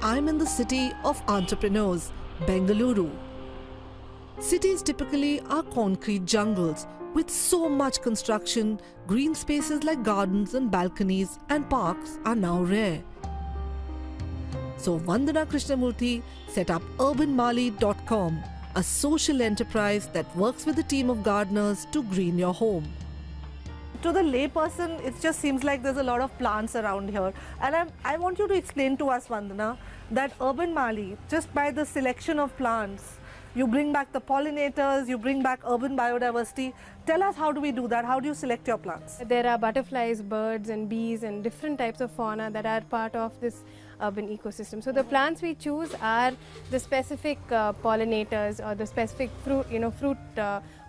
I'm in the city of entrepreneurs, Bengaluru. Cities typically are concrete jungles with so much construction. Green spaces like gardens and balconies and parks are now rare. So Vandana Krishnamurthy set up UrbanMali.com, a social enterprise that works with a team of gardeners to green your home. To the layperson, it just seems like there's a lot of plants around here. And I want you to explain to us, Vandana, that UrbanMali, just by the selection of plants, you bring back the pollinators, you bring back urban biodiversity. Tell us, how do we do that? How do you select your plants? There are butterflies, birds and bees and different types of fauna that are part of this urban ecosystem. So the plants we choose are the specific pollinators or the specific fruit,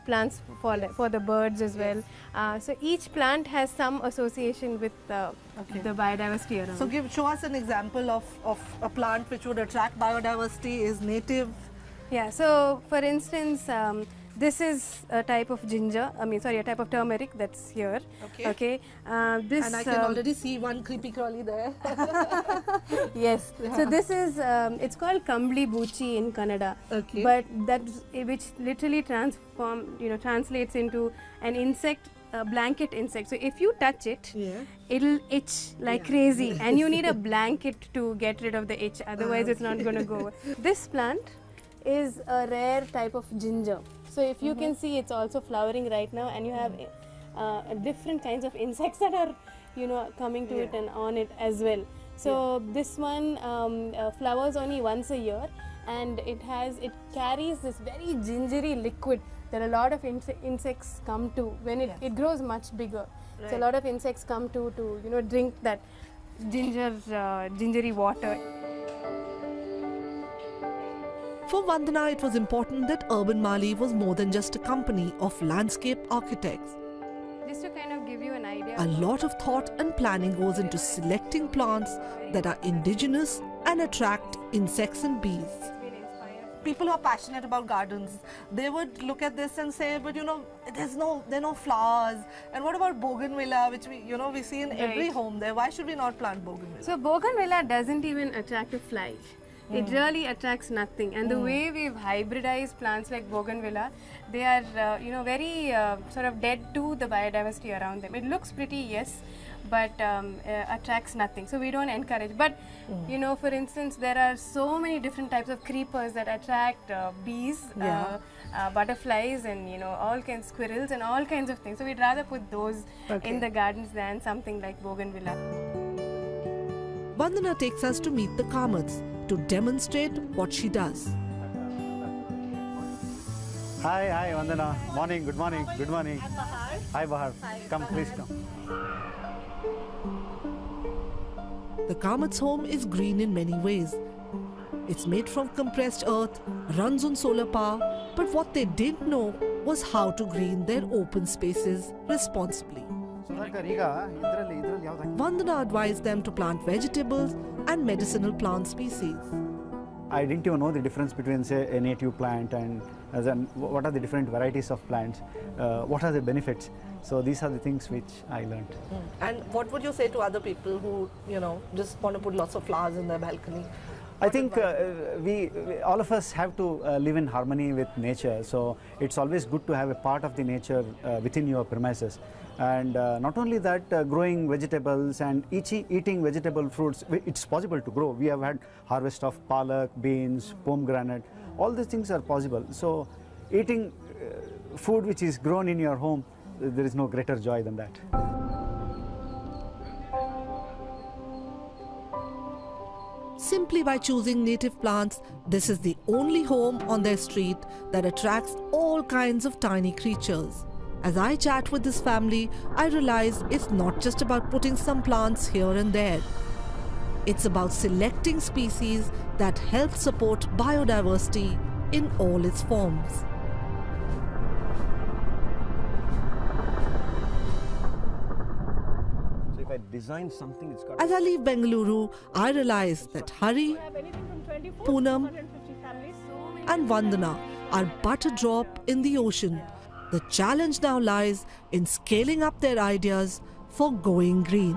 plants for the birds as well. So each plant has some association with the biodiversity around. So show us an example of a plant which would attract biodiversity, is native. Yeah, so for instance, this is a type of a type of turmeric that's here. Okay. This, and I can already see one creepy crawly there. Yes. Yeah. So this is, it's called Kambli Buchi in Kannada. Okay. But which literally translates into an insect, a blanket insect. So if you touch it, it'll itch like crazy, and you need a blanket to get rid of the itch. Otherwise, it's not going to go away. This plant is a rare type of ginger. So if you can see, it's also flowering right now, and you have different kinds of insects that are coming to it and on it as well. So this one flowers only once a year, and it carries this very gingery liquid that a lot of insects come to when it grows much bigger. Right. So a lot of insects come to drink that gingery water. For Vandana, it was important that UrbanMali was more than just a company of landscape architects. Just to kind of give you an idea. A lot of thought and planning goes into selecting plants that are indigenous and attract insects and bees. People who are passionate about gardens, they would look at this and say, but there are no flowers. And what about bougainvillea, which we see in every home there? Why should we not plant bougainvillea? So bougainvillea doesn't even attract a fly. It really attracts nothing, and the way we've hybridized plants like bougainvillea, they are very sort of dead to the biodiversity around them. It looks pretty, yes, but attracts nothing. So we don't encourage. But for instance, there are so many different types of creepers that attract bees, butterflies, and all kinds of squirrels and all kinds of things. So we'd rather put those in the gardens than something like bougainvillea. Vandana takes us to meet the Kamats to demonstrate what she does. Hi Vandana. Morning, good morning, good morning. I'm Bahar. Hi Bahar. Hi, Come, Bahar. please come. The Kamat's home is green in many ways. It's made from compressed earth, runs on solar power, but what they didn't know was how to green their open spaces responsibly. Vandana advised them to plant vegetables and medicinal plant species. I didn't even know the difference between, say, a native plant and what are the different varieties of plants, what are the benefits. So these are the things which I learned. And what would you say to other people who, just want to put lots of flowers in their balcony? I think we all of us have to live in harmony with nature. So it's always good to have a part of the nature within your premises. And not only that, growing vegetables and eating vegetable fruits, it's possible to grow. We have had harvest of palak, beans, pomegranate. All these things are possible. So eating food which is grown in your home, there is no greater joy than that. Simply by choosing native plants, this is the only home on their street that attracts all kinds of tiny creatures. As I chat with this family, I realize it's not just about putting some plants here and there. It's about selecting species that help support biodiversity in all its forms. So if I design something, it's got... As I leave Bengaluru, I realize that Hari, Poonam and Vandana are but a drop in the ocean. The challenge now lies in scaling up their ideas for going green.